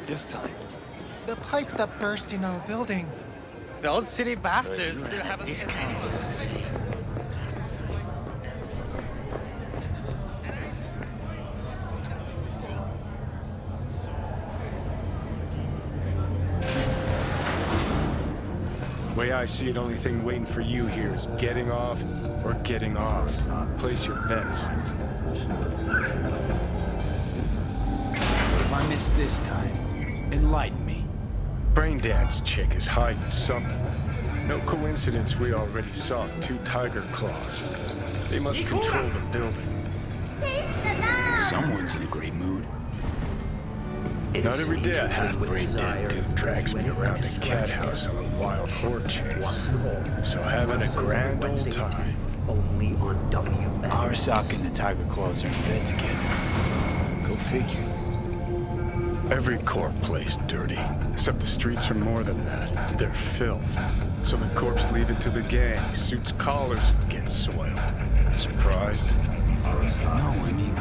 this time? The pipe that burst in our building. Those city bastards still haven't... This kind of Way I see it, only thing waiting for you here is getting off or getting off. Place your bets. If I miss this time, enlighten me. Braindance chick is hiding something. No coincidence we already saw 2 tiger claws. They must control the building. Someone's in a great mood. Not every day a half-brain dead dude drags me around a cat house on a wild horde chase. So having a grand old time. Only on WM. Arasaka and the Tiger Claws are in bed together. Go figure. Every corp plays dirty, except the streets are more than that. They're filth. So the corps leave it to the gang, suits collars, and get soiled. Surprised? No, I mean,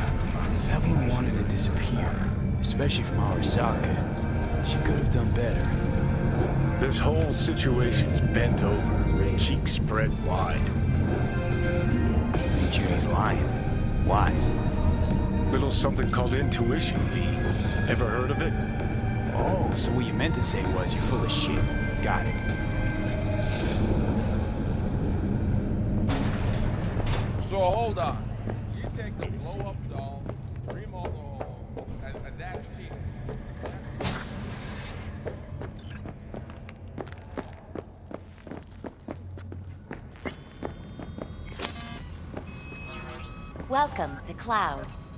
if Evelyn wanted to disappear, especially from Arasaka, she could have done better. This whole situation's bent over, cheeks spread wide. I think Judy's lying. Why? Little something called intuition, V. Ever heard of it? Oh, so what you meant to say was you're full of shit. Got it. So hold on. You take the blow-up doll, remodel the home, and that's cheap. Welcome to Clouds,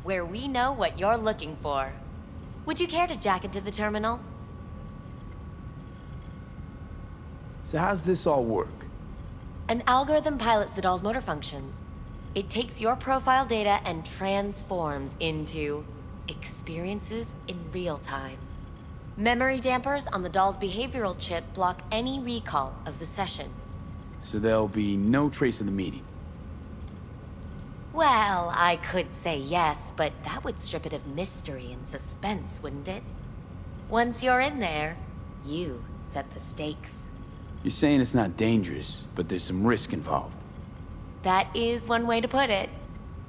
where we know what you're looking for. Would you care to jack into the terminal? So how's this all work? An algorithm pilots the doll's motor functions. It takes your profile data and transforms into experiences in real time. Memory dampers on the doll's behavioral chip block any recall of the session. So there'll be no trace of the meeting. Well, I could say yes, but that would strip it of mystery and suspense, wouldn't it? Once you're in there, you set the stakes. You're saying it's not dangerous, but there's some risk involved. That is one way to put it.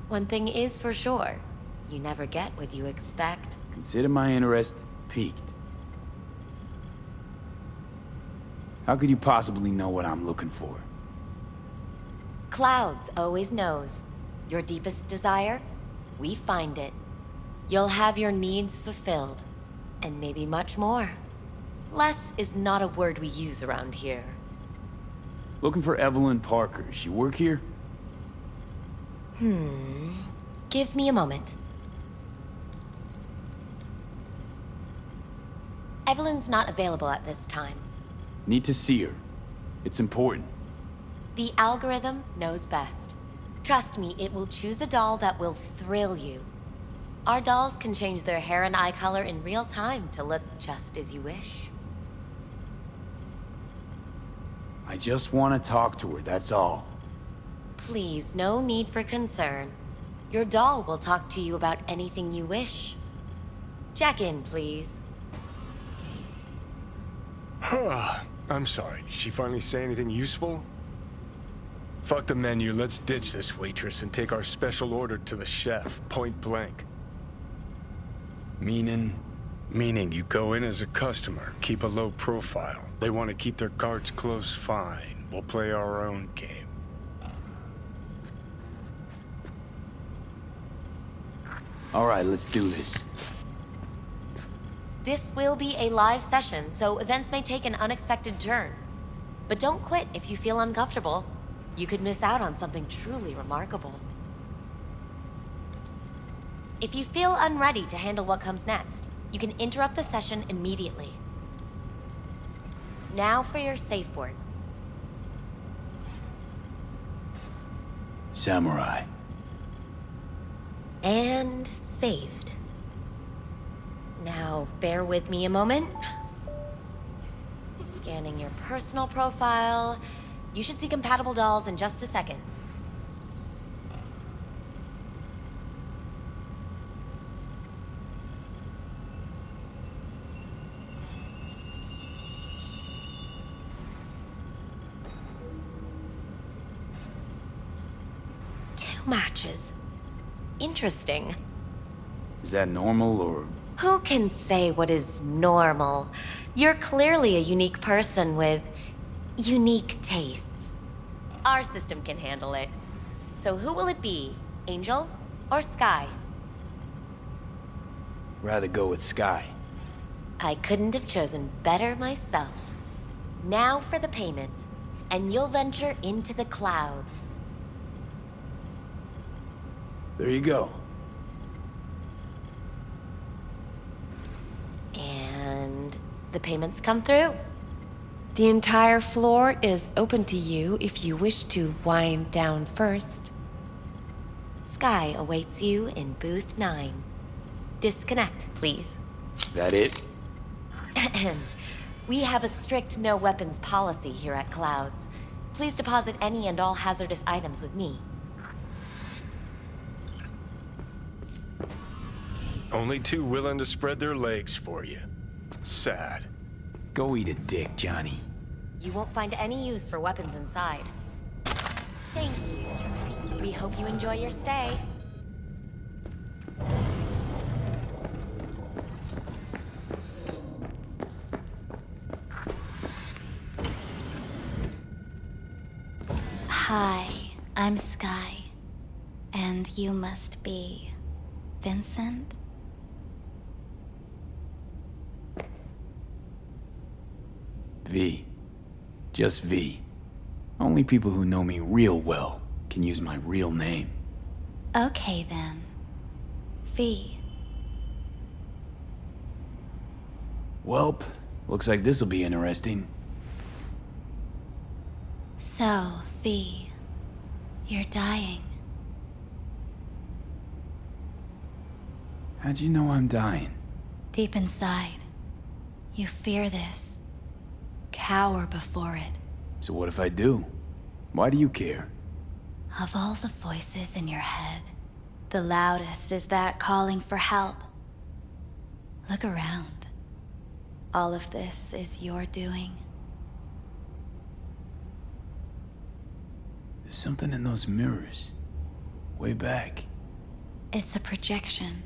One thing is for sure, you never get what you expect. Consider my interest piqued. How could you possibly know what I'm looking for? Clouds always knows. Your deepest desire, we find it. You'll have your needs fulfilled, and maybe much more. Less is not a word we use around here. Looking for Evelyn Parker. She work here? Give me a moment. Evelyn's not available at this time. Need to see her. It's important. The algorithm knows best. Trust me, it will choose a doll that will thrill you. Our dolls can change their hair and eye color in real time to look just as you wish. I just want to talk to her, that's all. Please, no need for concern. Your doll will talk to you about anything you wish. Jack in, please. I'm sorry, did she finally say anything useful? Fuck the menu, let's ditch this waitress and take our special order to the chef, point blank. Meaning? Meaning you go in as a customer, keep a low profile. They want to keep their cards close, fine. We'll play our own game. All right, let's do this. This will be a live session, so events may take an unexpected turn. But don't quit if you feel uncomfortable. You could miss out on something truly remarkable. If you feel unready to handle what comes next, you can interrupt the session immediately. Now for your safe word. Samurai. And saved. Now, bear with me a moment. Scanning your personal profile. You should see compatible dolls in just a second. matches. Interesting. Is that normal or... Who can say what is normal? You're clearly a unique person with unique tastes. Our system can handle it. So who will it be? Angel or Sky? Rather go with Sky. I couldn't have chosen better myself. Now for the payment, and you'll venture into the clouds. There you go. And the payments come through. The entire floor is open to you if you wish to wind down first. Sky awaits you in booth 9. Disconnect, please. That it? We have a strict no weapons policy here at Clouds. Please deposit any and all hazardous items with me. Only two willing to spread their legs for you. Sad. Go eat a dick, Johnny. You won't find any use for weapons inside. Thank you. We hope you enjoy your stay. Hi, I'm Sky. And you must be... Vincent? V. Just V. Only people who know me real well can use my real name. Okay then. V. Welp, looks like this'll be interesting. So, V. You're dying. How'd you know I'm dying? Deep inside, you fear this. Cower before it. So what if I do? Why do you care? Of all the voices in your head, the loudest is that calling for help. Look around. All of this is your doing. There's something in those mirrors. Way back. It's a projection.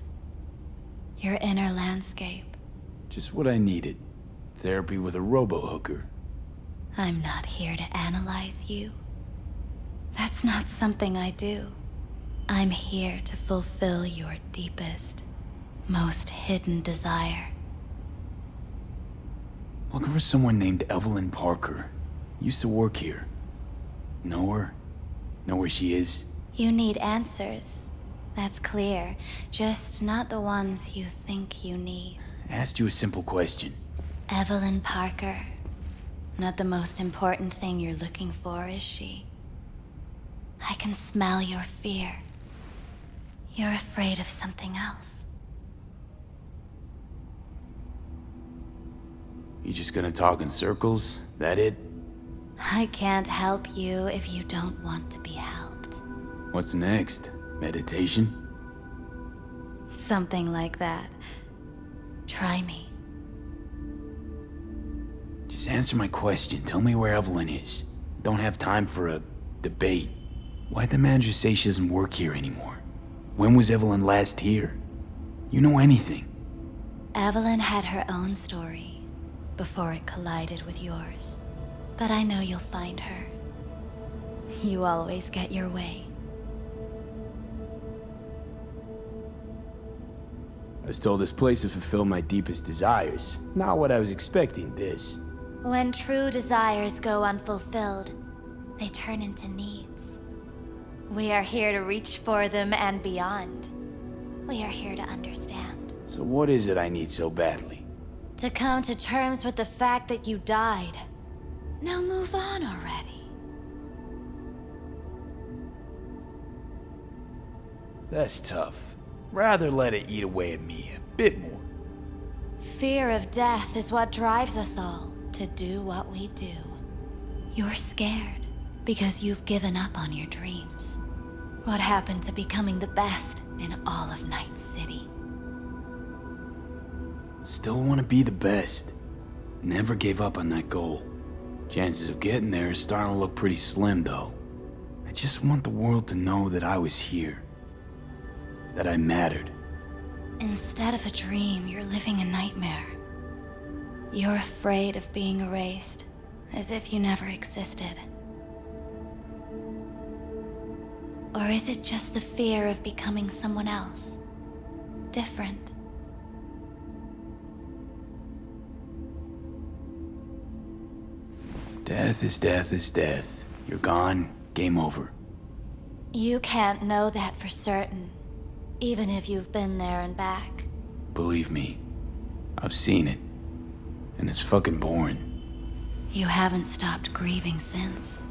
Your inner landscape. Just what I needed. Therapy with a robo-hooker. I'm not here to analyze you. That's not something I do. I'm here to fulfill your deepest, most hidden desire. Looking for someone named Evelyn Parker. Used to work here. Know her? Know where she is? You need answers. That's clear. Just not the ones you think you need. Asked you a simple question. Evelyn Parker. Not the most important thing you're looking for, is she? I can smell your fear. You're afraid of something else. You just gonna talk in circles? That it? I can't help you if you don't want to be helped. What's next? Meditation? Something like that. Try me. Just answer my question. Tell me where Evelyn is. Don't have time for a debate. Why'd the manager say she doesn't work here anymore? When was Evelyn last here? You know anything? Evelyn had her own story before it collided with yours. But I know you'll find her. You always get your way. I was told this place would fulfill my deepest desires. Not what I was expecting, this. When true desires go unfulfilled, they turn into needs. We are here to reach for them and beyond. We are here to understand. So what is it I need so badly? To come to terms with the fact that you died. Now move on already. That's tough. Rather let it eat away at me a bit more. Fear of death is what drives us all to do what we do. You're scared because you've given up on your dreams. What happened to becoming the best in all of Night City? Still want to be the best. Never gave up on that goal. Chances of getting there is starting to look pretty slim, though. I just want the world to know that I was here. That I mattered. Instead of a dream, you're living a nightmare. You're afraid of being erased, as if you never existed. Or is it just the fear of becoming someone else? Different? Death is death is death. You're gone, game over. You can't know that for certain, even if you've been there and back. Believe me, I've seen it. And it's fucking boring. You haven't stopped grieving since.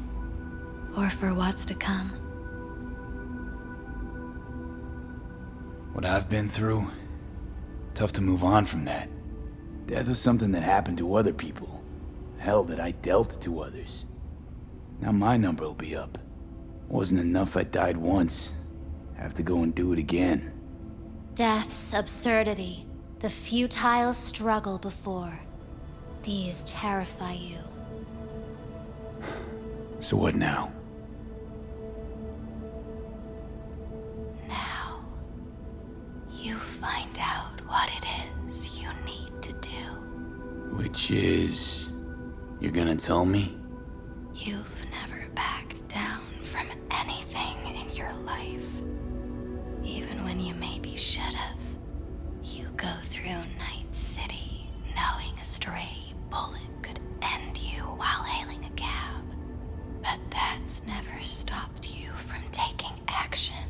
Or for what's to come. What I've been through, tough to move on from that. Death was something that happened to other people. Hell, that I dealt to others. Now my number will be up. Wasn't enough I died once. Have to go and do it again. Death's absurdity, the futile struggle before. These terrify you. So what now? Now, you find out what it is you need to do. Which is... You're gonna tell me? You've never backed down from anything in your life. Even when you maybe should have. You go through Night City knowing a stray bullet could end you while hailing a cab. But that's never stopped you from taking action.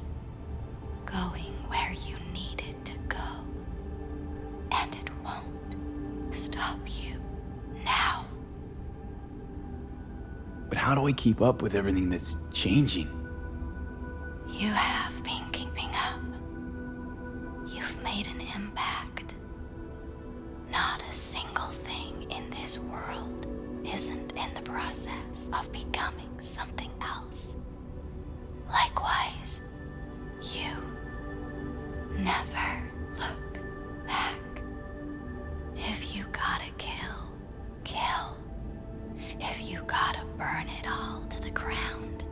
Going where you needed to go. And it won't stop you now. But how do I keep up with everything that's changing? You have been keeping up. You've made an impact. Not a single thing in this world isn't in the process of becoming something else. Likewise, you never look back. If you gotta kill, kill. If you gotta burn it all to the ground,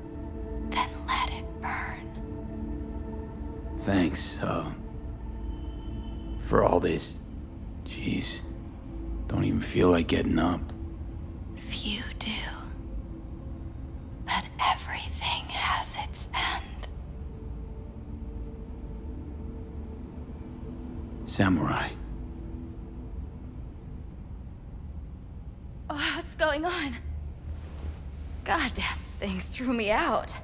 then let it burn. Thanks, for all this. Jeez, don't even feel like getting up. Few do. But everything has its end. Samurai. What's going on? Goddamn thing threw me out.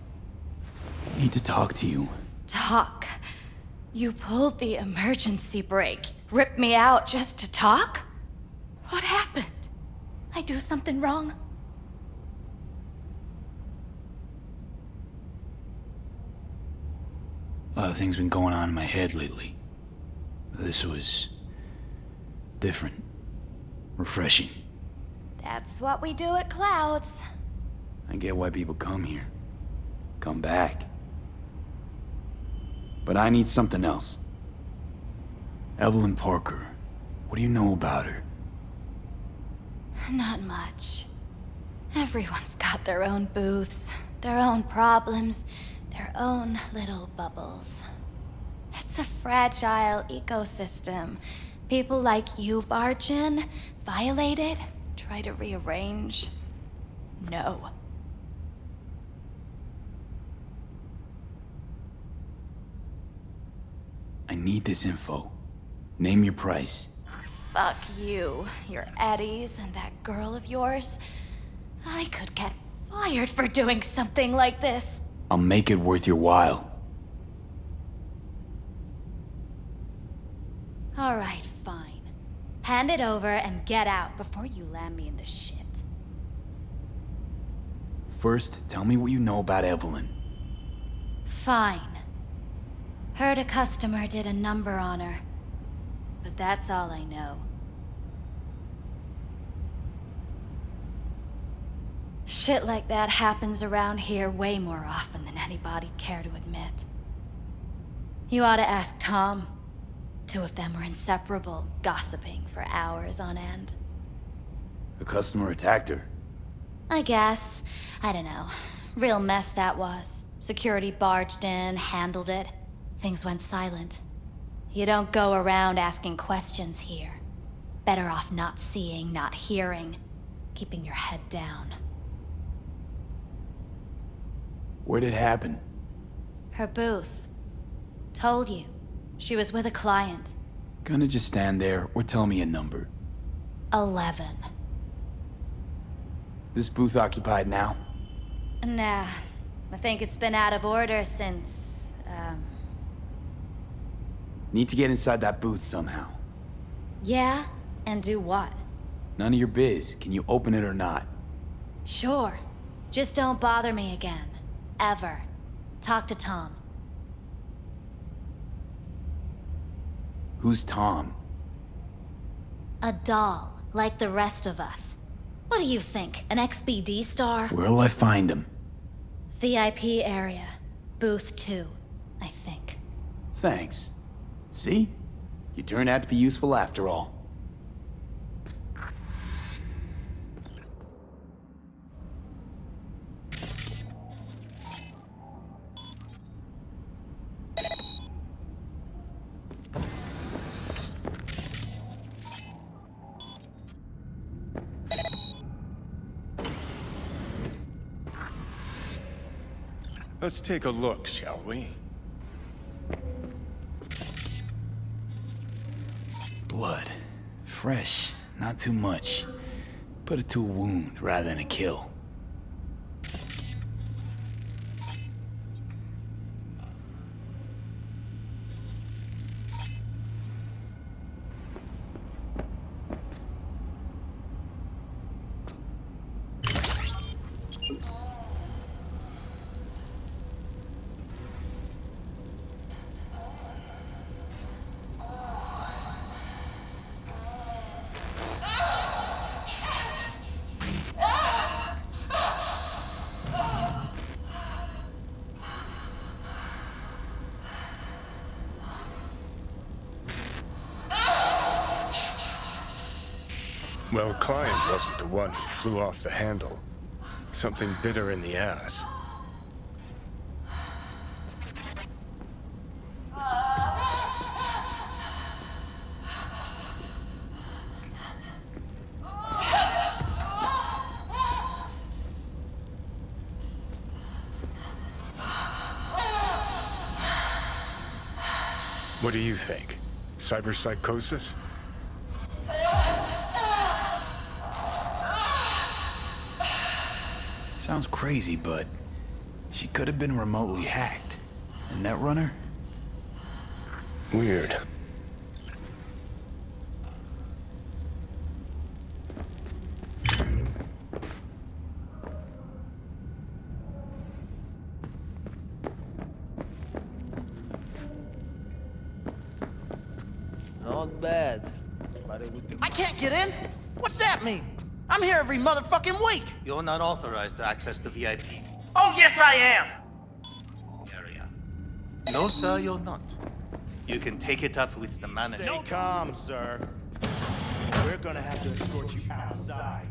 Need to talk to you. Talk? You pulled the emergency brake, ripped me out just to talk? What happened? I do something wrong? A lot of things been going on in my head lately. This was... different. Refreshing. That's what we do at Clouds. I get why people come here. Come back. But I need something else. Evelyn Parker. What do you know about her? Not much. Everyone's got their own booths, their own problems, their own little bubbles. It's a fragile ecosystem. People like you barge in, violate it, try to rearrange. No. I need this info. Name your price. Fuck you, your Eddies, and that girl of yours. I could get fired for doing something like this. I'll make it worth your while. All right, fine. Hand it over and get out before you land me in the shit. First, tell me what you know about Evelyn. Fine. Heard a customer did a number on her. But that's all I know. Shit like that happens around here way more often than anybody'd care to admit. You ought to ask Tom. Two of them were inseparable, gossiping for hours on end. A customer attacked her. I guess. I don't know. Real mess that was. Security barged in, handled it. Things went silent. You don't go around asking questions here. Better off not seeing, not hearing. Keeping your head down. Where'd it happen? Her booth. Told you. She was with a client. Gonna just stand there or tell me a number. 11. This booth occupied now? Nah. I think it's been out of order since, Need to get inside that booth somehow. Yeah? And do what? None of your biz. Can you open it or not? Sure. Just don't bother me again. Ever. Talk to Tom. Who's Tom? A doll, like the rest of us. What do you think, an XBD star? Where'll I find him? VIP area. Booth 2, I think. Thanks. See? You turned out to be useful after all. Let's take a look, shall we? Blood. Fresh, not too much. Put it to a wound rather than a kill. Well, Klein wasn't the one who flew off the handle. Something bit her in the ass. What do you think? Cyberpsychosis? Sounds crazy, but she could have been remotely hacked. A netrunner? Weird. Not bad. But it would be... I can't get in? What's that mean? I'm here every motherfucking week. You're not authorized to access the VIP Oh, yes, I am. area. No, sir, you're not. You can take it up with the manager. Stay calm, sir. We're gonna have to escort you outside.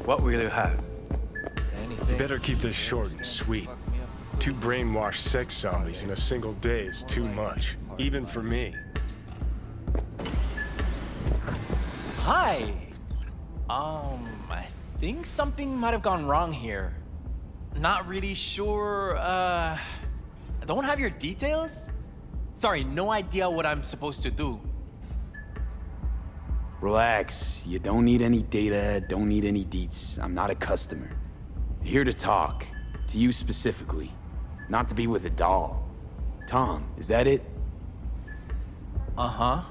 What will you have? Anything? Better keep this short and sweet. 2 brainwashed sex zombies in a single day is too much, even for me. Hi. I think something might have gone wrong here. Not really sure, I don't have your details? Sorry, no idea what I'm supposed to do. Relax. You don't need any data, don't need any deets. I'm not a customer. Here to talk. To you specifically. Not to be with a doll. Tom, is that it? Uh-huh.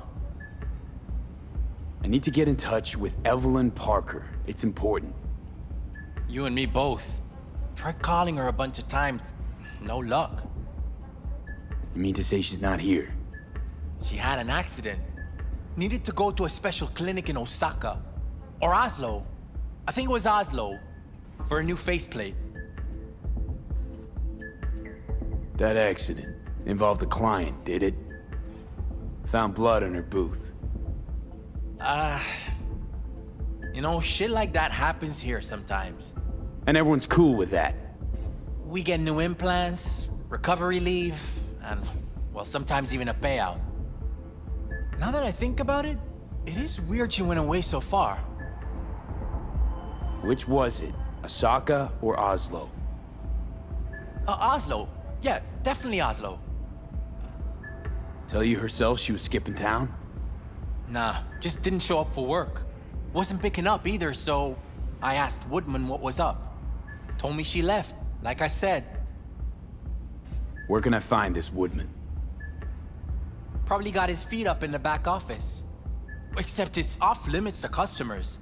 I need to get in touch with Evelyn Parker. It's important. You and me both. Tried calling her a bunch of times. No luck. You mean to say she's not here? She had an accident. Needed to go to a special clinic in Osaka. Or Oslo. I think it was Oslo. For a new faceplate. That accident involved a client, did it? Found blood in her booth. You know, shit like that happens here sometimes. And everyone's cool with that. We get new implants, recovery leave, and, well, sometimes even a payout. Now that I think about it, it is weird she went away so far. Which was it? Osaka or Oslo? Oslo. Yeah, definitely Oslo. Tell you herself she was skipping town? Nah, just didn't show up for work. Wasn't picking up either, so I asked Woodman what was up. Told me she left, like I said. Where can I find this Woodman? Probably got his feet up in the back office. Except it's off limits to customers.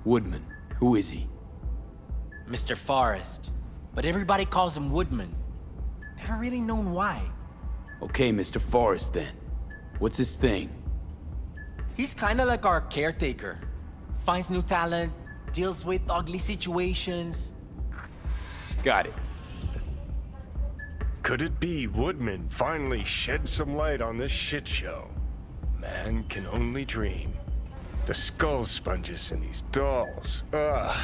Woodman, who is he? Mr. Forrest. But everybody calls him Woodman. Never really known why. Okay, Mr. Forrest then. What's his thing? He's kinda like our caretaker. Finds new talent, deals with ugly situations. Got it. Could it be Woodman finally shed some light on this shit show? Man can only dream. The skull sponges in these dolls. Ugh.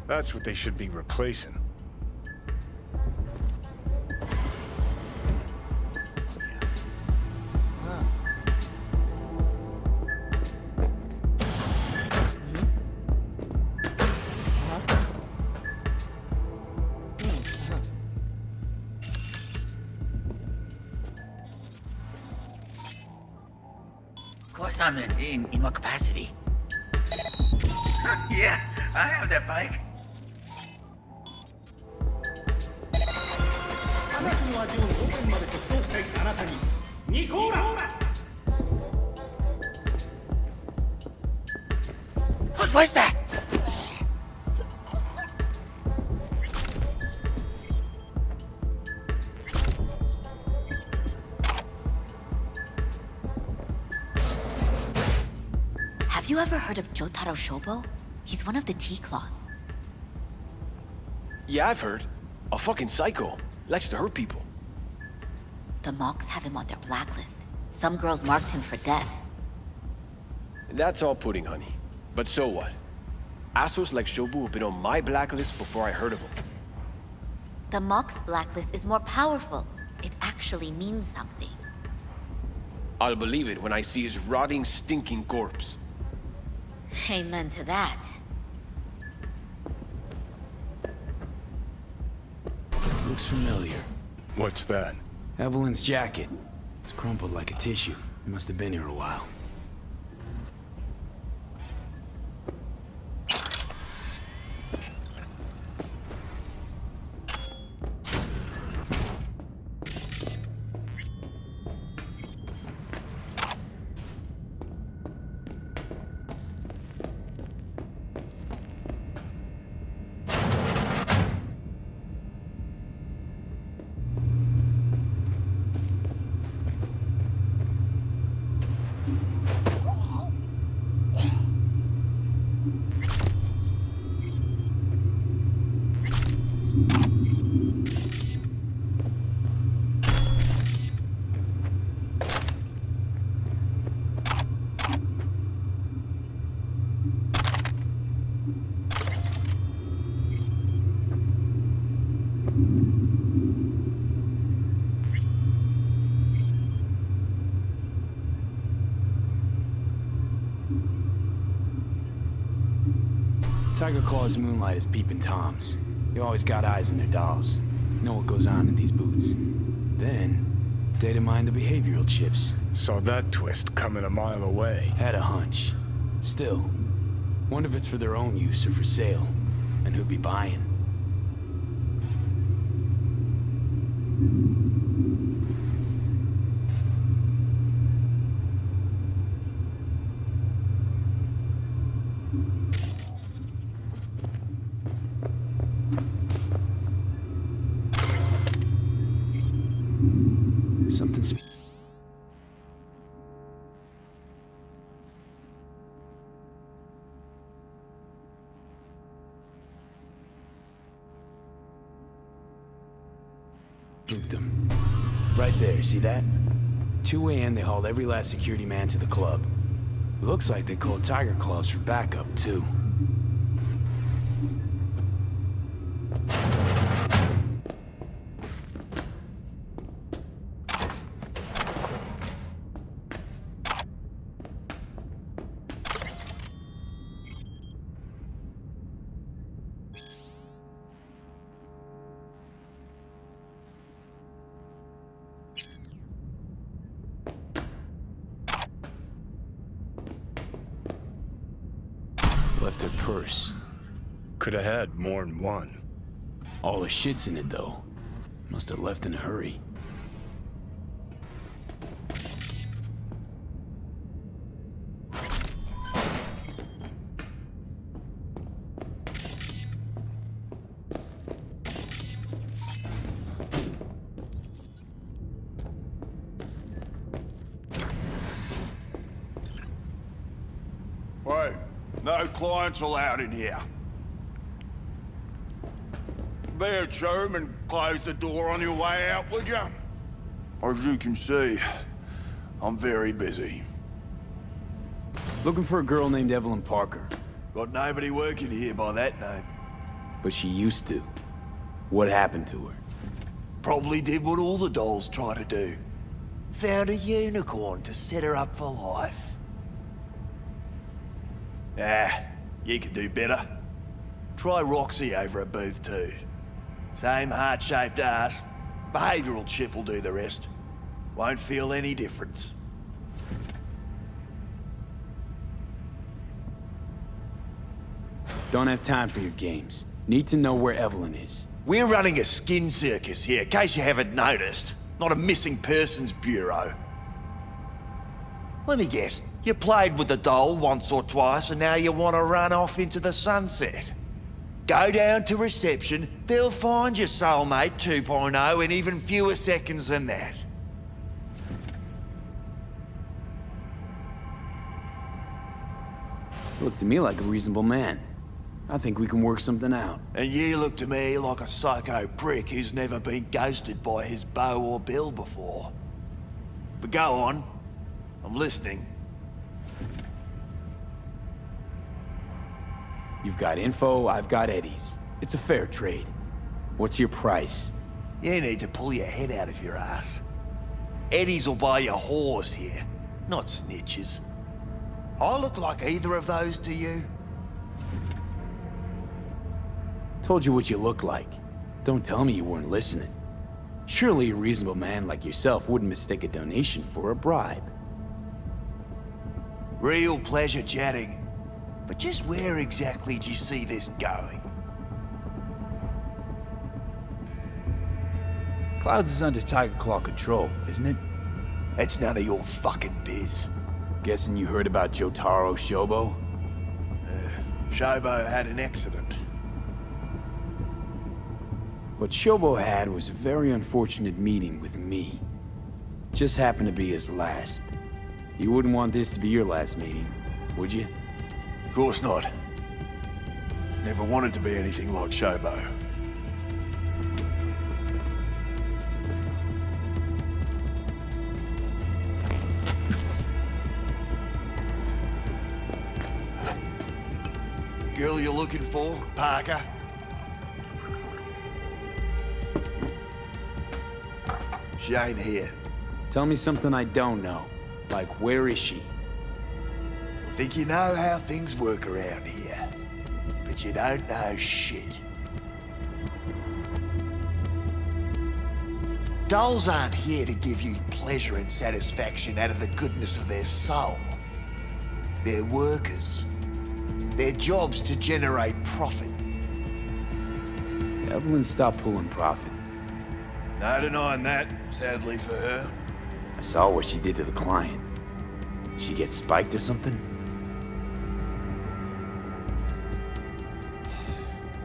That's what they should be replacing. Of course I'm in what capacity? Yeah, I have that bike. What was that? Have you ever heard of Jotaro Shobo? He's one of the T-Claws. Yeah, I've heard. A fucking psycho. Likes to hurt people. The Mox have him on their blacklist. Some girls marked him for death. That's all pudding, honey. But so what? Assholes like Shobu have been on my blacklist before I heard of him. The Mox blacklist is more powerful. It actually means something. I'll believe it when I see his rotting, stinking corpse. Amen to that. Looks familiar. What's that? Evelyn's jacket. It's crumpled like a tissue. It must have been here a while. Tiger Claw's moonlight is peeping Toms. They always got eyes on their dolls. Know what goes on in these boots. Then, Data mined the behavioral chips. Saw that twist coming a mile away. Had a hunch. Still, wonder if it's for their own use or for sale. And who'd be buying. Something's... Spooked them. Right there, see that? 2 a.m. they hauled every last security man to the club. Looks like they called Tiger Claws for backup, too. Left her purse. Could have had more than one. All the shit's in it, though. Must have left in a hurry. Hey, no clients allowed in here. Be a chum and close the door on your way out, would you? As you can see, I'm very busy. Looking for a girl named Evelyn Parker. Got nobody working here by that name. But she used to. What happened to her? Probably did what all the dolls try to do. Found a unicorn to set her up for life. Ah, you could do better. Try Roxy over at Booth 2. Same heart-shaped ass. Behavioral chip will do the rest. Won't feel any difference. Don't have time for your games. Need to know where Evelyn is. We're running a skin circus here, in case you haven't noticed. Not a missing persons bureau. Let me guess. You played with the doll once or twice and now you want to run off into the sunset. Go down to reception, they'll find your soulmate 2.0 in even fewer seconds than that. Look to me like a reasonable man. I think we can work something out. And you look to me like a psycho prick who's never been ghosted by his beau or bill before. But go on. I'm listening. You've got info, I've got Eddie's. It's a fair trade. What's your price? You need to pull your head out of your ass. Eddie's will buy you whores here, not snitches. I look like either of those to you? Told you what you look like. Don't tell me you weren't listening. Surely a reasonable man like yourself wouldn't mistake a donation for a bribe. Real pleasure chatting. But just where exactly do you see this going? Clouds is under Tiger Claw control, isn't it? It's none of your fucking biz. Guessing you heard about Jotaro Shobo? Shobo had an accident. What Shobo had was a very unfortunate meeting with me. Just happened to be his last. You wouldn't want this to be your last meeting, would you? Of course not. Never wanted to be anything like Shobo. Girl you're looking for, Parker? She ain't here. Tell me something I don't know. Like, where is she? Think you know how things work around here, but you don't know shit. Dolls aren't here to give you pleasure and satisfaction out of the goodness of their soul. They're workers. Their job's to generate profit. Evelyn stopped pulling profit. No denying that, sadly for her. I saw what she did to the client. She get spiked or something?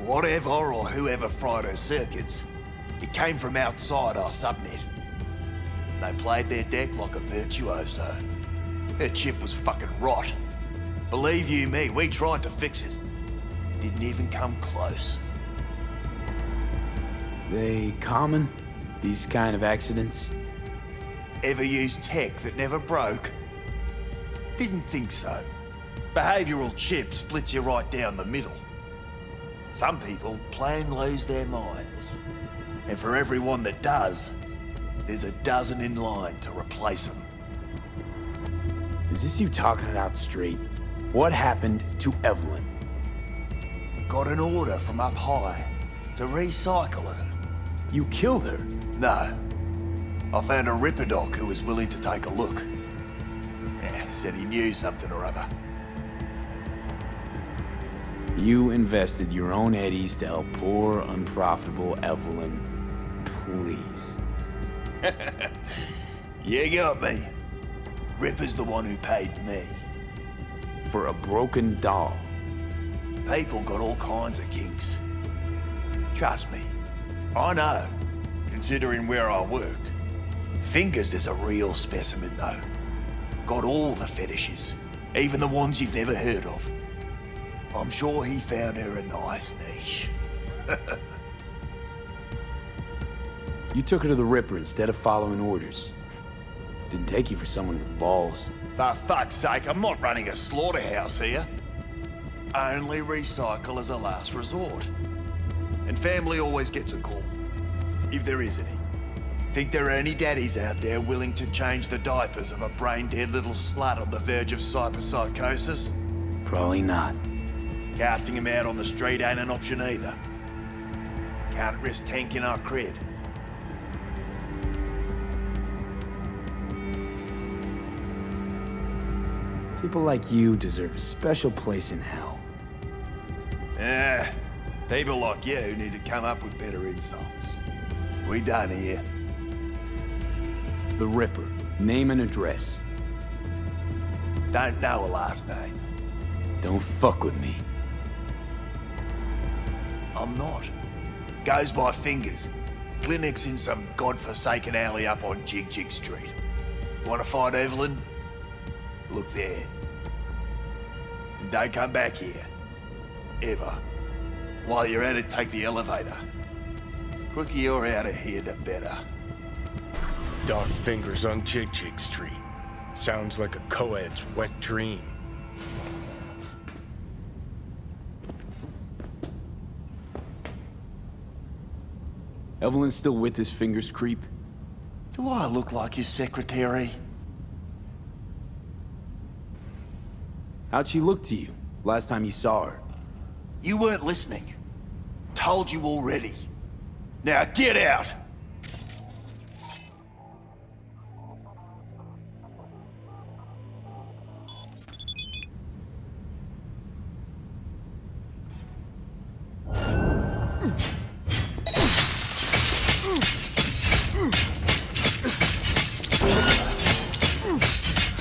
Whatever or whoever fried her circuits, it came from outside our subnet. They played their deck like a virtuoso. Her chip was fucking rot. Believe you me, we tried to fix it. Didn't even come close. They common? These kind of accidents? Ever used tech that never broke? Didn't think so. Behavioral chip splits you right down the middle. Some people plain lose their minds. And for everyone that does, there's a dozen in line to replace them. Is this you talking it out straight? What happened to Evelyn? Got an order from up high to recycle her. You killed her? No. I found a Ripper doc who was willing to take a look. Yeah, said he knew something or other. You invested your own eddies to help poor, unprofitable Evelyn. Please. You got me. Ripper's the one who paid me. For a broken doll. People got all kinds of kinks. Trust me, I know, considering where I work. Fingers is a real specimen, though. Got all the fetishes, even the ones you've never heard of. I'm sure he found her a nice niche. You took her to the Ripper instead of following orders. Didn't take you for someone with balls. For fuck's sake, I'm not running a slaughterhouse here. Only recycle as a last resort. And family always gets a call, if there is any. Think there are any daddies out there willing to change the diapers of a brain-dead little slut on the verge of cyberpsychosis? Probably not. Casting him out on the street ain't an option either. Can't risk tanking our cred. People like you deserve a special place in hell. People like you need to come up with better insults. We done here. The Ripper. Name and address. Don't know a last name. Don't fuck with me. I'm not. Goes by fingers. Clinic's in some godforsaken alley up on Jig Jig Street. Want to find Evelyn? Look there. And don't come back here. Ever. While you're at it, take the elevator. Quicker you're out of here, the better. Dark Fingers on Jig Jig Street. Sounds like a co-ed's wet dream. Evelyn's still with this Fingers creep? Do I look like his secretary? How'd she look to you last time you saw her? You weren't listening. Told you already. Now get out!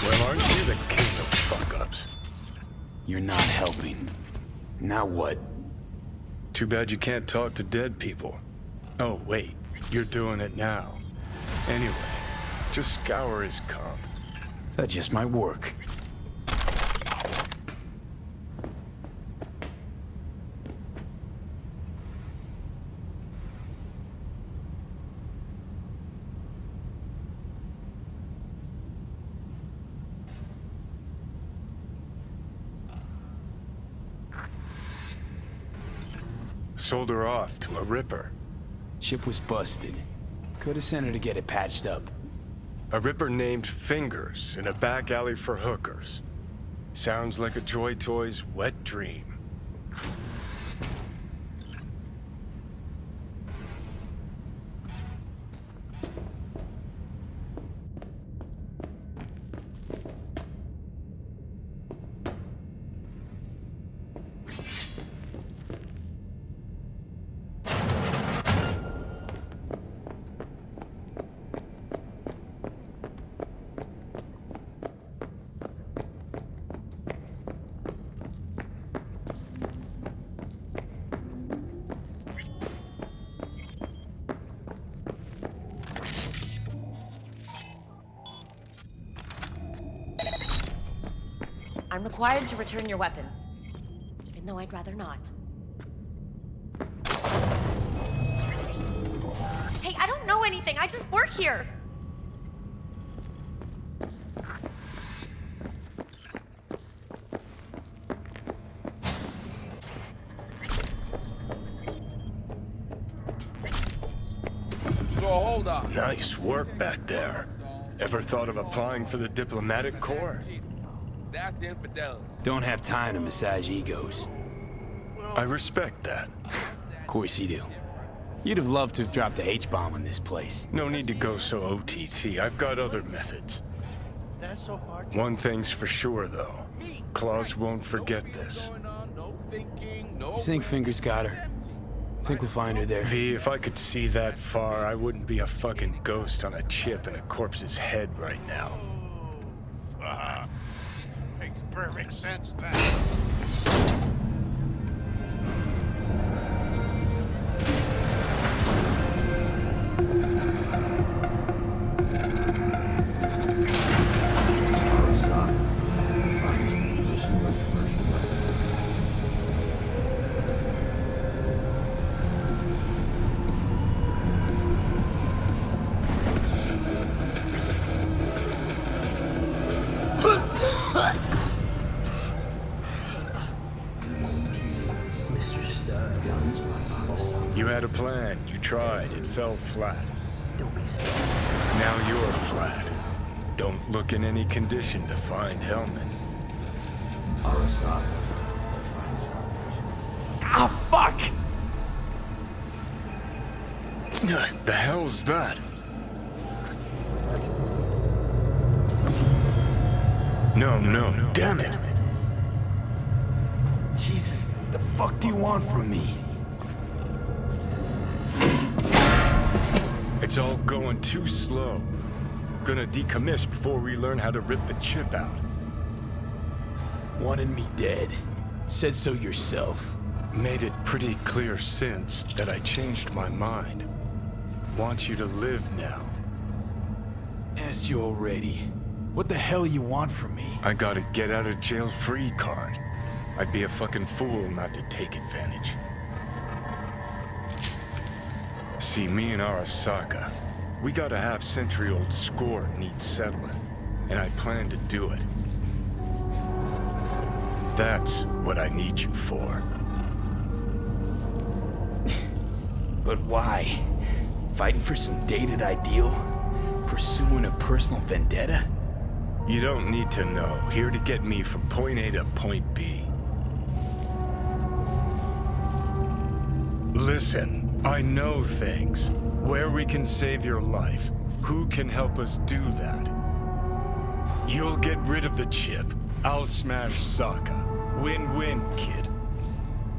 Well, aren't you the king of fuck-ups? You're not helping. Now what? Too bad you can't talk to dead people. Oh, wait. You're doing it now. Anyway, just scour his comp. That just might work. Sold her off to a Ripper. Chip was busted. Could have sent her to get it patched up. A Ripper named Fingers in a back alley for hookers. Sounds like a Joy Toy's wet dream. required to return your weapons. Even though I'd rather not. Hey, I don't know anything. I just work here. So hold on. Nice work back there. Ever thought of applying for the diplomatic corps? That's infidelity. Don't have time to massage egos. I respect that. Of course you do. You'd have loved to have dropped the H-bomb on this place. No need to go so OTT. I've got other methods. One thing's for sure, though. Claus won't forget this. You think Fingers got her? Think we'll find her there? V, if I could see that far, I wouldn't be a fucking ghost on a chip in a corpse's head right now. Makes perfect sense, that. You had a plan, you tried, it fell flat. Don't be silly. Now you're flat. Don't look in any condition to find Hellman. Ah, fuck! The hell's that? No, damn it! Jesus, the fuck do you want from me? It's all going too slow. Gonna decommiss before we learn how to rip the chip out. Wanted me dead. Said so yourself. Made it pretty clear since that I changed my mind. Want you to live now. Asked you already. What the hell you want from me? I got a get out of jail free card. I'd be a fucking fool not to take advantage. See, me and Arasaka, we gotta have century-old score needs settling, and I plan to do it. That's what I need you for. But why? Fighting for some dated ideal? Pursuing a personal vendetta? You don't need to know. Here to get me from point A to point B. Listen, I know things. Where we can save your life. Who can help us do that? You'll get rid of the chip. I'll smash Sokka. Win-win, kid.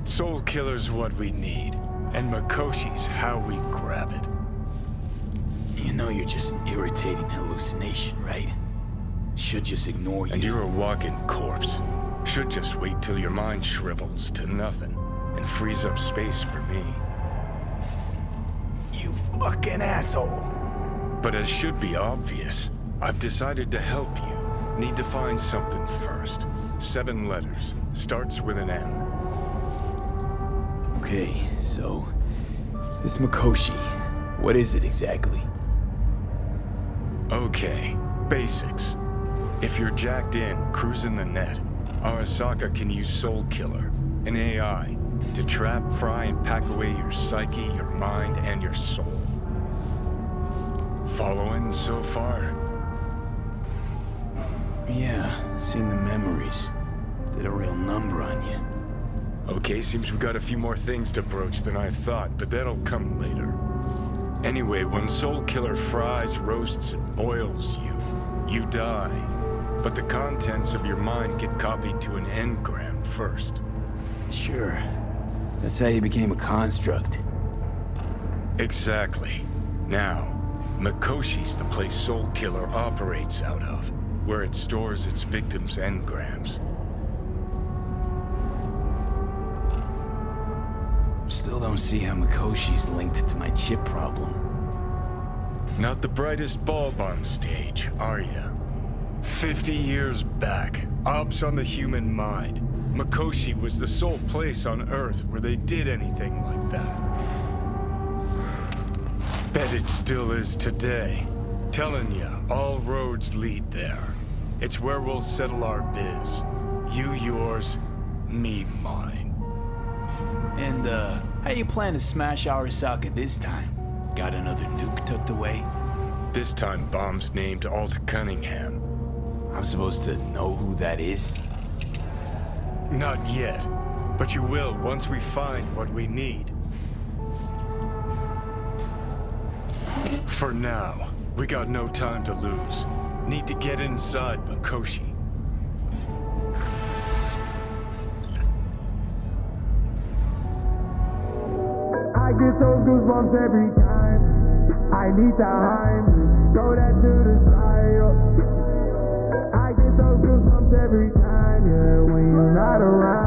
Soul Killer's what we need. And Makoshi's how we grab it. You know you're just an irritating hallucination, right? Should just ignore you. And you're a walking corpse. Should just wait till your mind shrivels to nothing and frees up space for me. You fucking asshole. But as should be obvious, I've decided to help you. Need to find something first. 7 letters. Starts with an M. Okay, so... this Makoshi, what is it exactly? Okay, basics. If you're jacked in, cruising the net, Arasaka can use Soul Killer, an AI, to trap, fry, and pack away your psyche, your mind, and your soul. Following so far? Yeah, seen the memories. Did a real number on you. Okay, seems we got a few more things to broach than I thought, but that'll come later. Anyway, when Soul Killer fries, roasts, and boils you, you die. But the contents of your mind get copied to an engram first. Sure. That's how you became a construct. Exactly. Now, Makoshi's the place Soul Killer operates out of, where it stores its victims' engrams. Still don't see how Makoshi's linked to my chip problem. Not the brightest bulb on stage, are ya? 50 years back, ops on the human mind. Mikoshi was the sole place on Earth where they did anything like that. Bet it still is today. Telling ya, all roads lead there. It's where we'll settle our biz. You yours, me mine. And, how you plan to smash Arasaka this time? Got another nuke tucked away? This time, bomb's named Alt Cunningham. I'm supposed to know who that is? Not yet, but you will once we find what we need. For now, we got no time to lose. Need to get inside Mikoshi. I get those goosebumps every time. I need time. Throw that to the side. I get those goosebumps every time, yeah, when you're not around.